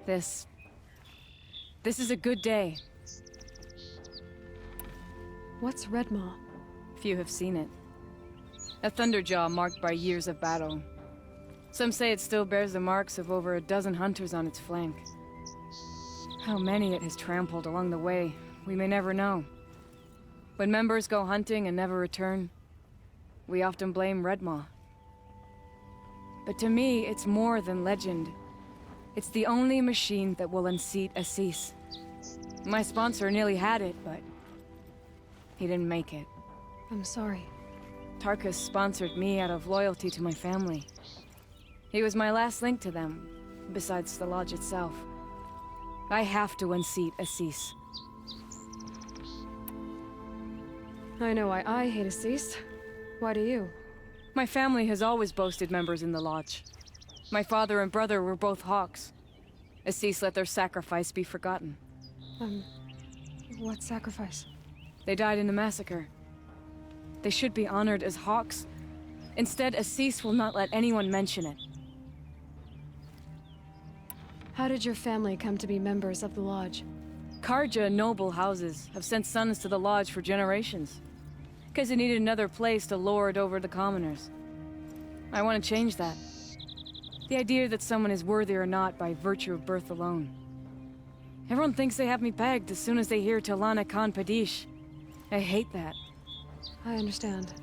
This is a good day. What's Redmaw? Few have seen it. A thunderjaw marked by years of battle. Some say it still bears the marks of over a dozen hunters on its flank. How many it has trampled along the way, we may never know. When members go hunting and never return, we often blame Redmaw. But to me, it's more than legend. It's the only machine that will unseat Assis. My sponsor nearly had it, but he didn't make it. I'm sorry. Tarkus sponsored me out of loyalty to my family. He was my last link to them, besides the lodge itself. I have to unseat Assis. I know why I hate Assis. Why do you? My family has always boasted members in the lodge. My father and brother were both hawks. Assis let their sacrifice be forgotten. What sacrifice? They died in the massacre. They should be honored as hawks. Instead, Assis will not let anyone mention it. How did your family come to be members of the lodge? Karja noble houses have sent sons to the lodge for generations. Because they needed another place to lord over the commoners. I want to change that. The idea that someone is worthy or not by virtue of birth alone. Everyone thinks they have me pegged as soon as they hear Talana Khan Padish. I hate that. I understand.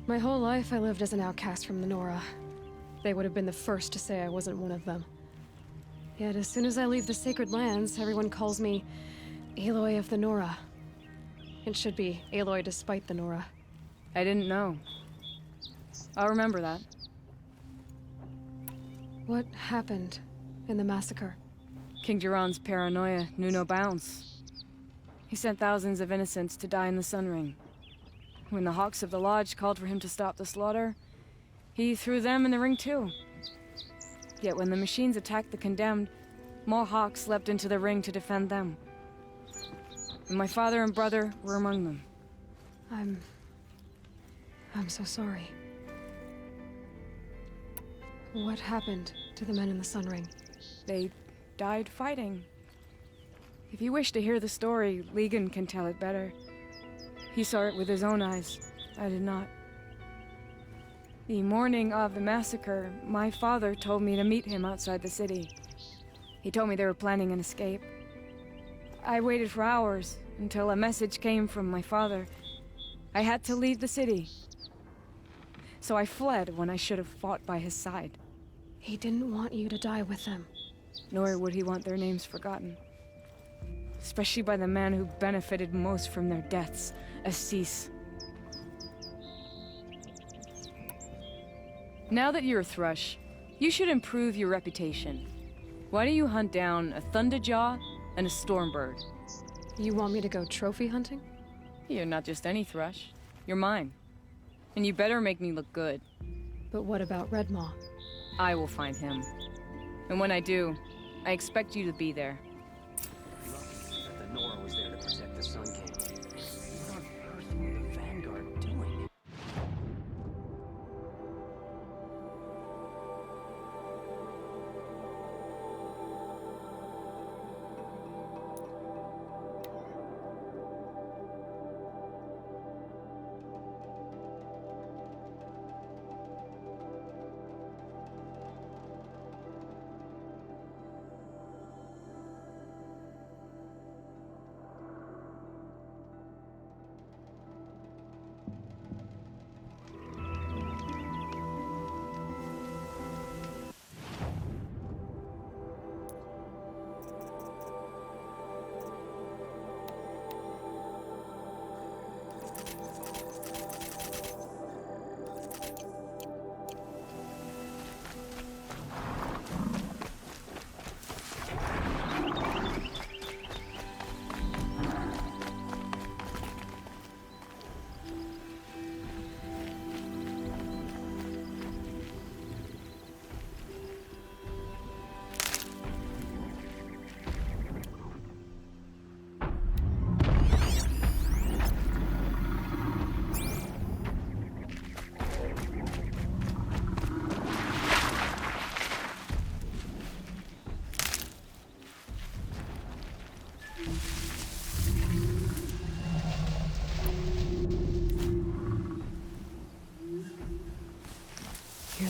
My whole life I lived as an outcast from the Nora. They would have been the first to say I wasn't one of them. Yet as soon as I leave the sacred lands, everyone calls me Aloy of the Nora. It should be Aloy despite the Nora. I didn't know. I'll remember that. What happened in the massacre? King Jiran's paranoia knew no bounds. He sent thousands of innocents to die in the Sun Ring. When the Hawks of the Lodge called for him to stop the slaughter, he threw them in the ring too. Yet when the machines attacked the condemned, more Hawks leapt into the ring to defend them. And my father and brother were among them. I'm so sorry. What happened to the men in the Sun Ring? They died fighting. If you wish to hear the story, Legan can tell it better. He saw it with his own eyes. I did not. The morning of the massacre, my father told me to meet him outside the city. He told me they were planning an escape. I waited for hours until a message came from my father. I had to leave the city. So I fled when I should have fought by his side. He didn't want you to die with them. Nor would he want their names forgotten. Especially by the man who benefited most from their deaths, Assis. Now that you're a Thrush, you should improve your reputation. Why don't you hunt down a Thunderjaw and a Stormbird? You want me to go trophy hunting? You're not just any Thrush. You're mine. And you better make me look good. But what about Redmaw? I will find him. And when I do, I expect you to be there. Lucky that the Nora was there to protect the Sun King. What on earth were the Vanguard doing?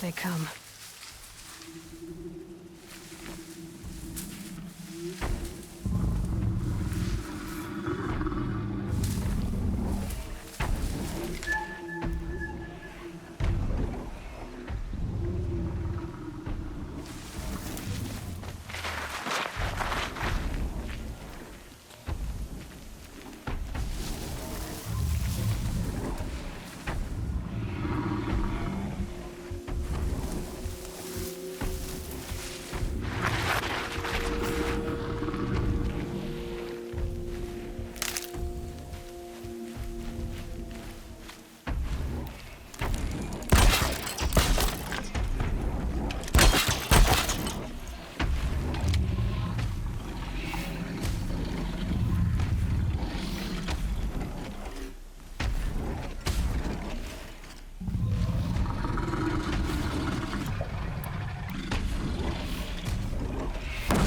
they come.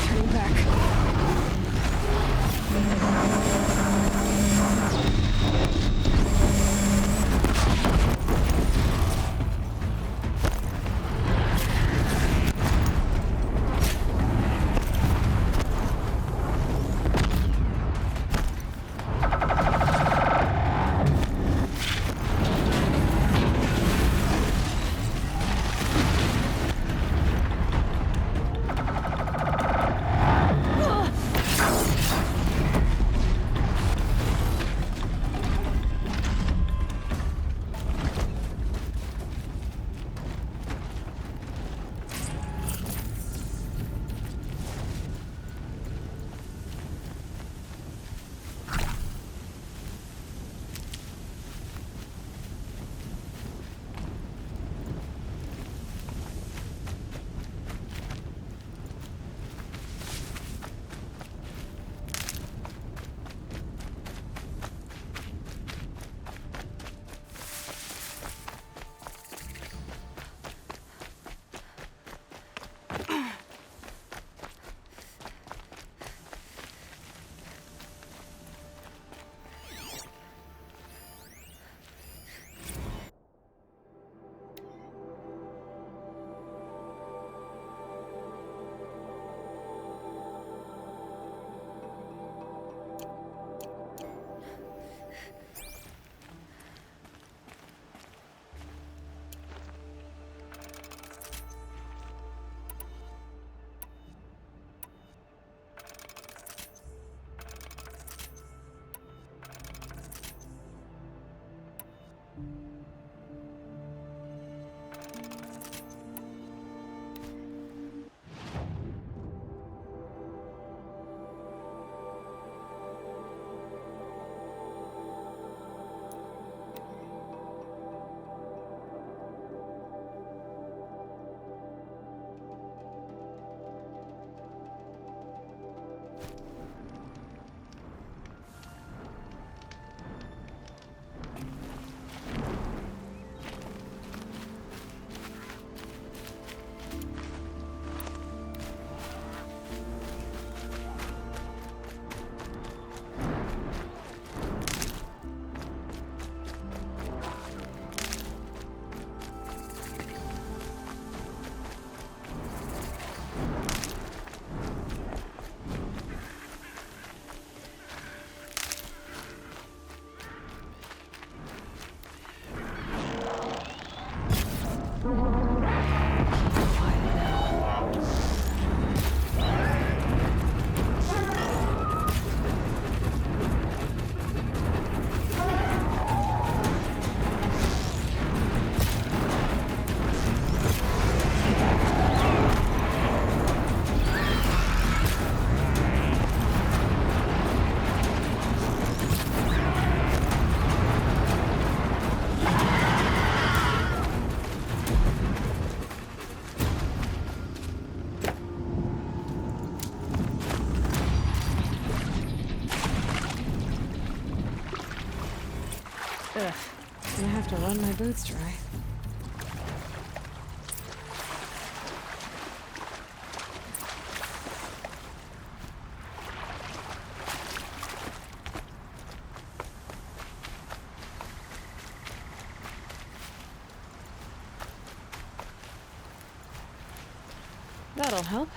Turning back. Ugh, gonna have to run my boots dry. That'll help.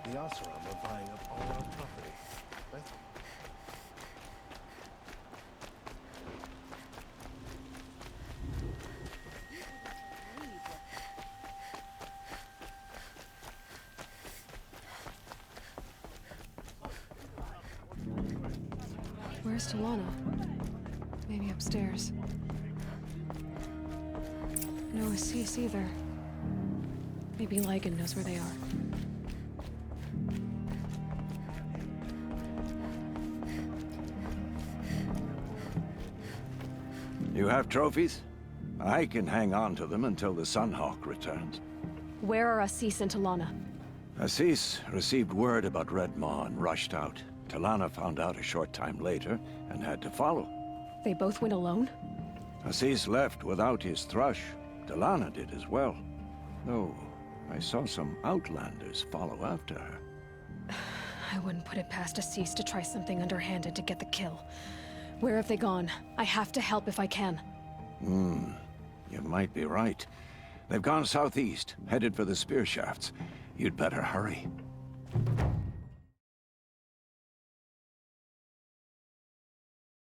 The Oseram are buying up all our property. Where's Talana? Maybe upstairs. No Assis either. Maybe Lygan knows where they are. You have trophies? I can hang on to them until the Sunhawk returns. Where are Assis and Talana? Assis received word about Red Maw and rushed out. Talana found out a short time later and had to follow. They both went alone? Assis left without his thrush. Talana did as well. Though, I saw some outlanders follow after her. I wouldn't put it past Assis to try something underhanded to get the kill. Where have they gone? I have to help if I can. You might be right. They've gone southeast, headed for the spear shafts. You'd better hurry.